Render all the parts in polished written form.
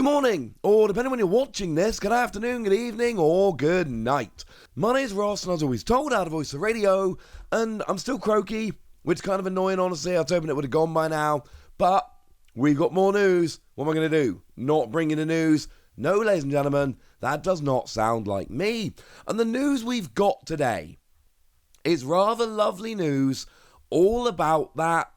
morning, or depending when you're watching this, good afternoon, good evening, or good night. My name is Ross, and as always told, out of voice of radio, and I'm still croaky, which is kind of annoying, honestly. I was hoping it would have gone by now, but we've got more news. What am I going to do? Not bring you the news? No, ladies and gentlemen, that does not sound like me. And the news we've got today is rather lovely news, all about that.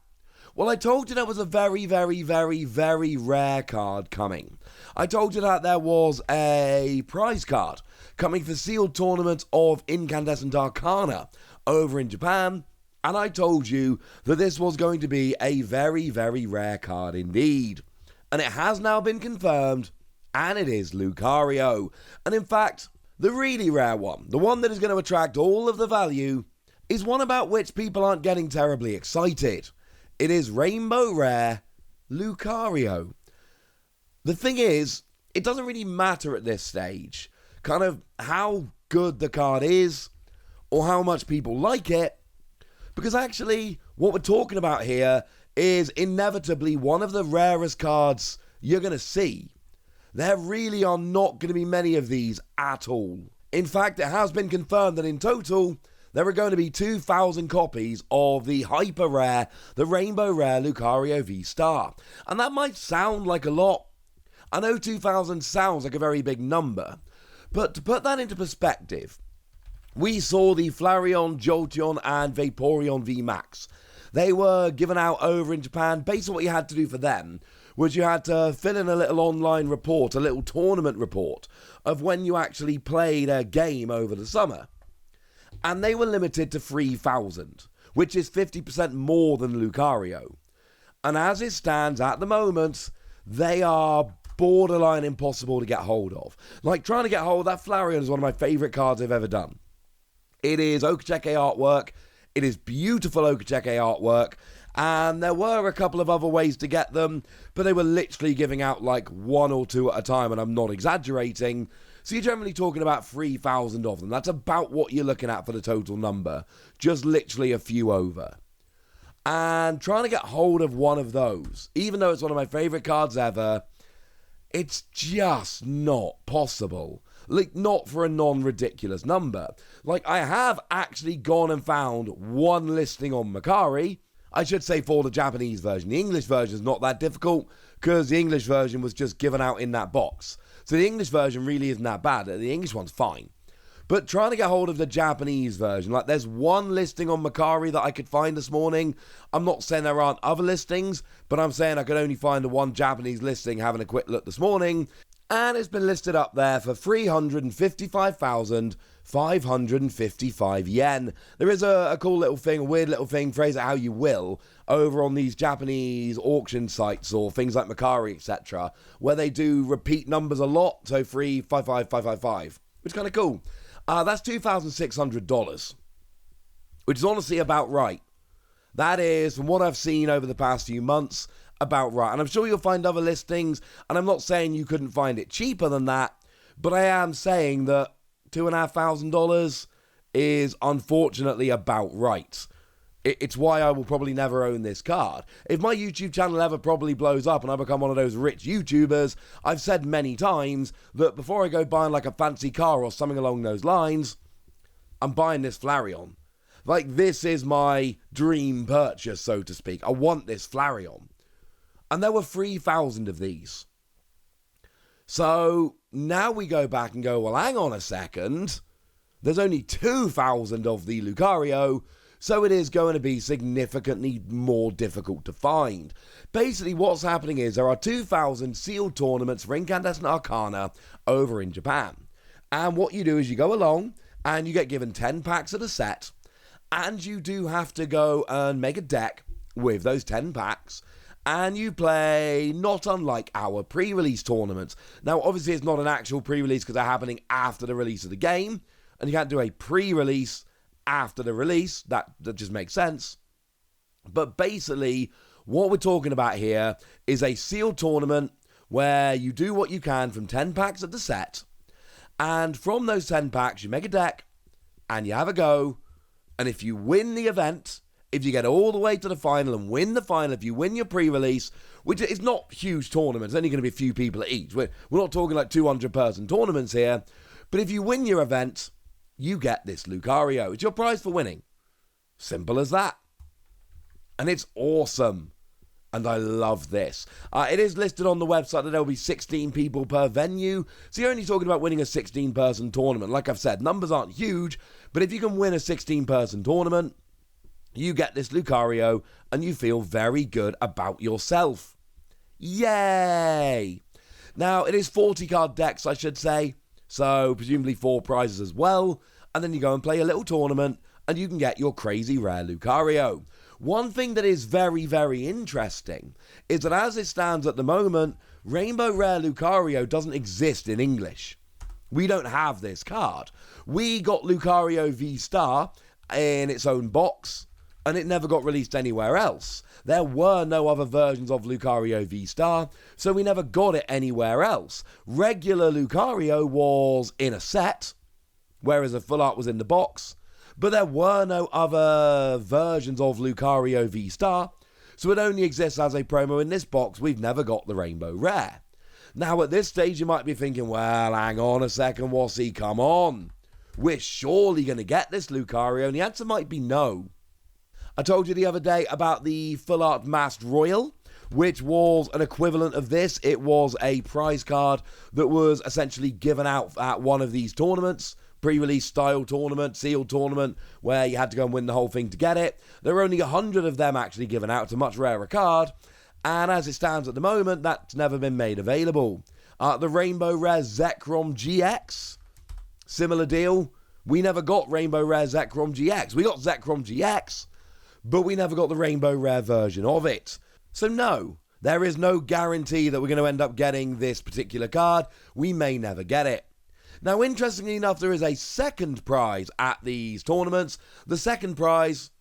Well, I told you there was a very, very, very, very rare card coming. I told you that there was a prize card coming for sealed tournament of Incandescent Arcana over in Japan. And I told you that this was going to be a very, very rare card indeed. And it has now been confirmed, and it is Lucario. And in fact, the really rare one, the one that is going to attract all of the value, is one about which people aren't getting terribly excited. It is Rainbow Rare Lucario. The thing is, it doesn't really matter at this stage, kind of how good the card is, or how much people like it, because actually, what we're talking about here is inevitably one of the rarest cards you're going to see. There really are not going to be many of these at all. In fact, it has been confirmed that in total, there are going to be 2,000 copies of the hyper rare, the Rainbow Rare Lucario V Star. And that might sound like a lot. I know 2,000 sounds like a very big number. But to put that into perspective, we saw the Flareon, Jolteon and Vaporeon V Max. They were given out over in Japan. Basically what you had to do for them was you had to fill in a little online report, a little tournament report of when you actually played a game over the summer. And they were limited to 3,000, which is 50% more than Lucario. And as it stands at the moment, they are borderline impossible to get hold of. Like, trying to get hold of that Flareon is one of my favourite cards I've ever done. It is Okacheke artwork. It is beautiful Okacheke artwork. And there were a couple of other ways to get them, but they were literally giving out like one or two at a time, and I'm not exaggerating. So you're generally talking about 3,000 of them. That's about what you're looking at for the total number. Just literally a few over. And trying to get hold of one of those, even though it's one of my favourite cards ever, it's just not possible. Like, not for a non-ridiculous number. Like, I have actually gone and found one listing on Mercari. I should say for the Japanese version. The English version is not that difficult, because the English version was just given out in that box. So the English version really isn't that bad. The English one's fine. But trying to get hold of the Japanese version, like, there's one listing on Mercari that I could find this morning. I'm not saying there aren't other listings, but I'm saying I could only find the one Japanese listing having a quick look this morning. And it's been listed up there for 355,555 yen. There is a cool little thing, a weird little thing, phrase it how you will, over on these Japanese auction sites or things like Mercari, etc., where they do repeat numbers a lot, so 355,555, which is kind of cool. That's $2,600, which is honestly about right. That is, from what I've seen over the past few months, about right. And I'm sure you'll find other listings, and I'm not saying you couldn't find it cheaper than that, but I am saying that $2,500 is unfortunately about right. It's why I will probably never own this card. If my YouTube channel ever probably blows up and I become one of those rich YouTubers, I've said many times that before I go buying like a fancy car or something along those lines, I'm buying this Flareon. Like, this is my dream purchase, so to speak. I want this Flareon. And there were 3,000 of these. So now we go back and go, well, hang on a second. There's only 2,000 of the Lucario, so it is going to be significantly more difficult to find. Basically, what's happening is there are 2,000 sealed tournaments for Incandescent Arcana over in Japan. And what you do is you go along and you get given 10 packs of a set, and you do have to go and make a deck with those 10 packs. And you play not unlike our pre-release tournaments. Now, obviously, it's not an actual pre-release because they're happening after the release of the game. And you can't do a pre-release after the release. That just makes sense. But basically, what we're talking about here is a sealed tournament where you do what you can from 10 packs of the set. And from those 10 packs, you make a deck and you have a go. And if you win the event, If you get all the way to the final and win the final, if you win your pre-release, which is not huge tournaments, only going to be a few people at each. We're not talking like 200-person tournaments here. But if you win your event, you get this Lucario. It's your prize for winning. Simple as that. And it's awesome. And I love this. It is listed on the website that there will be 16 people per venue. So you're only talking about winning a 16-person tournament. Like I've said, numbers aren't huge. But if you can win a 16-person tournament, you get this Lucario and you feel very good about yourself. Yay! Now, it is 40-card decks, I should say. So presumably 4 prizes as well. And then you go and play a little tournament and you can get your crazy rare Lucario. One thing that is very, very interesting is that as it stands at the moment, Rainbow Rare Lucario doesn't exist in English. We don't have this card. We got Lucario V Star in its own box, and it never got released anywhere else. There were no other versions of Lucario V Star, so we never got it anywhere else. Regular Lucario was in a set, whereas the full art was in the box. But there were no other versions of Lucario V Star, so it only exists as a promo in this box. We've never got the Rainbow Rare. Now, at this stage, you might be thinking, well, hang on a second, Wassy, come on. We're surely going to get this Lucario, and the answer might be no. I told you the other day about the Full Art Masked Royal, which was an equivalent of this. It was a prize card that was essentially given out at one of these tournaments. Pre-release style tournament, sealed tournament, where you had to go and win the whole thing to get it. There were only 100 of them actually given out. It's a much rarer card. And as it stands at the moment, that's never been made available. The Rainbow Rare Zekrom GX, similar deal. We never got Rainbow Rare Zekrom GX. We got Zekrom GX, but we never got the Rainbow Rare version of it. So no, there is no guarantee that we're going to end up getting this particular card. We may never get it. Now, interestingly enough, there is a second prize at these tournaments. The second prize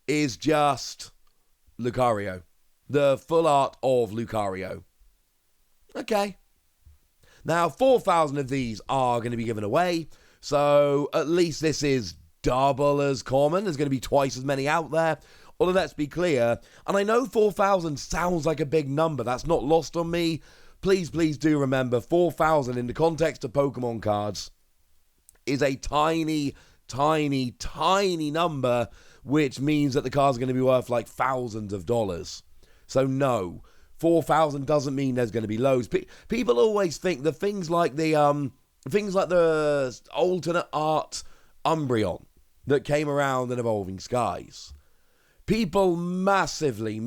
is just Lucario. The full art of Lucario. Okay. Now, 4,000 of these are going to be given away. So, at least this is double as common. There's going to be twice as many out there. Although, let's be clear. And I know 4,000 sounds like a big number. That's not lost on me. Please do remember, 4,000 in the context of Pokemon cards is a tiny, tiny, tiny number, which means that the cards are going to be worth like thousands of dollars. So no, 4,000 doesn't mean there's going to be loads. People always think that things like the alternate art Umbreon that came around in Evolving Skies. People massively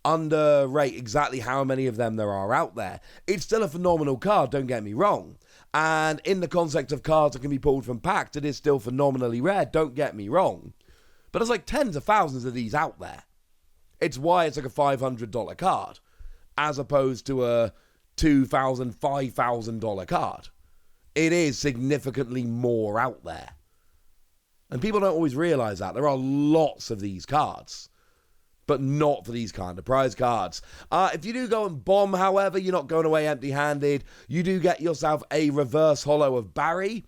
underrate exactly how many of them there are out there. It's still a phenomenal card, don't get me wrong. And in the concept of cards that can be pulled from packs, it is still phenomenally rare, don't get me wrong. But there's like tens of thousands of these out there. It's why it's like a $500 card, as opposed to a $2,000, $5,000 card. It is significantly more out there. And people don't always realise that. There are lots of these cards, but not for these kind of prize cards. If you do go and bomb, however, you're not going away empty-handed. You do get yourself a reverse holo of Barry.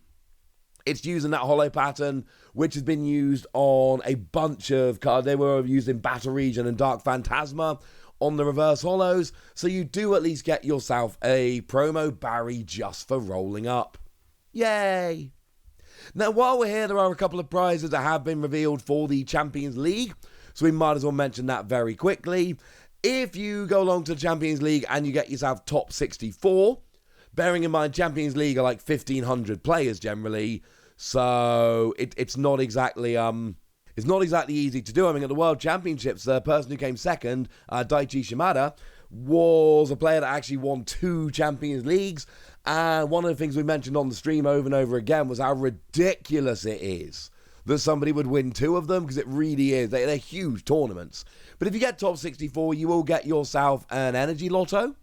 It's using that holo pattern, which has been used on a bunch of cards. They were used in Battle Region and Dark Phantasma on the reverse holos. So you do at least get yourself a promo Barry just for rolling up. Yay! Now, while we're here, there are a couple of prizes that have been revealed for the Champions League. So we might as well mention that very quickly. If you go along to the Champions League and you get yourself top 64, bearing in mind Champions League are like 1,500 players generally, so it's not exactly easy to do. I mean, at the World Championships, the person who came second, Daichi Shimada, was a player that actually won 2 Champions Leagues. And one of the things we mentioned on the stream over and over again was how ridiculous it is that somebody would win 2 of them, because it really is. They're huge tournaments. But if you get top 64, you will get yourself an Energy Lotto,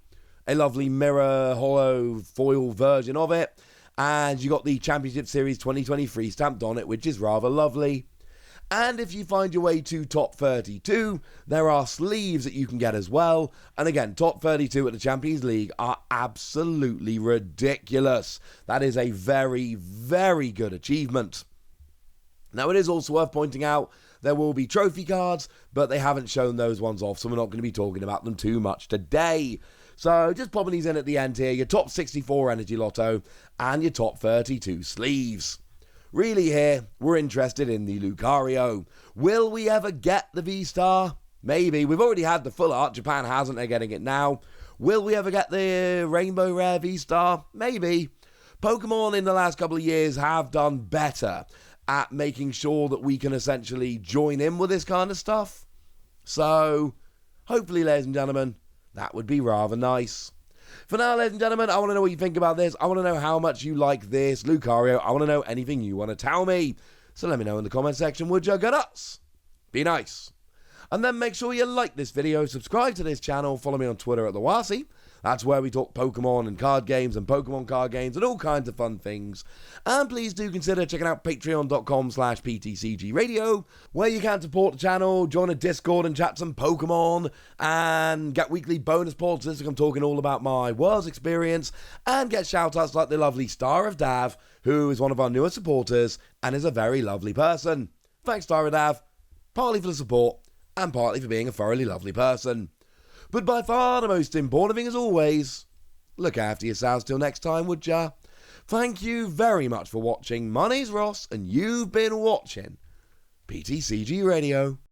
a lovely mirror holo foil version of it, and you got the Championship Series 2023 stamped on it, which is rather lovely. And if you find your way to top 32, there are sleeves that you can get as well. And again, top 32 at the Champions League are absolutely ridiculous. That is a very, very good achievement. Now, it is also worth pointing out there will be trophy cards, but they haven't shown those ones off, so we're not going to be talking about them too much today. So just popping these in at the end here, your top 64 Energy Lotto and your top 32 sleeves. Really here, we're interested in the Lucario. Will we ever get the V Star? Maybe. We've already had the full art. Japan hasn't. They're getting it now. Will we ever get the Rainbow Rare V Star? Maybe. Pokemon in the last couple of years have done better at making sure that we can essentially join in with this kind of stuff. So, hopefully, ladies and gentlemen, that would be rather nice. For now, ladies and gentlemen, I want to know what you think about this. I want to know how much you like this Lucario. I want to know anything you want to tell me. So let me know in the comment section, would you? Go nuts. Be nice. And then make sure you like this video, subscribe to this channel, follow me on Twitter at TheWasi. That's where we talk Pokemon and card games and Pokemon card games and all kinds of fun things. And please do consider checking out patreon.com/PTCG Radio, where you can support the channel, join a Discord and chat some Pokemon, and get weekly bonus pods. Like I'm talking all about my Worlds experience, and get shout-outs like the lovely Star of Dav, who is one of our newer supporters and is a very lovely person. Thanks, Star of Dav, partly for the support and partly for being a thoroughly lovely person. But by far the most important thing, as always, look after yourselves till next time, would ya? Thank you very much for watching. My name's Ross, and you've been watching PTCG Radio.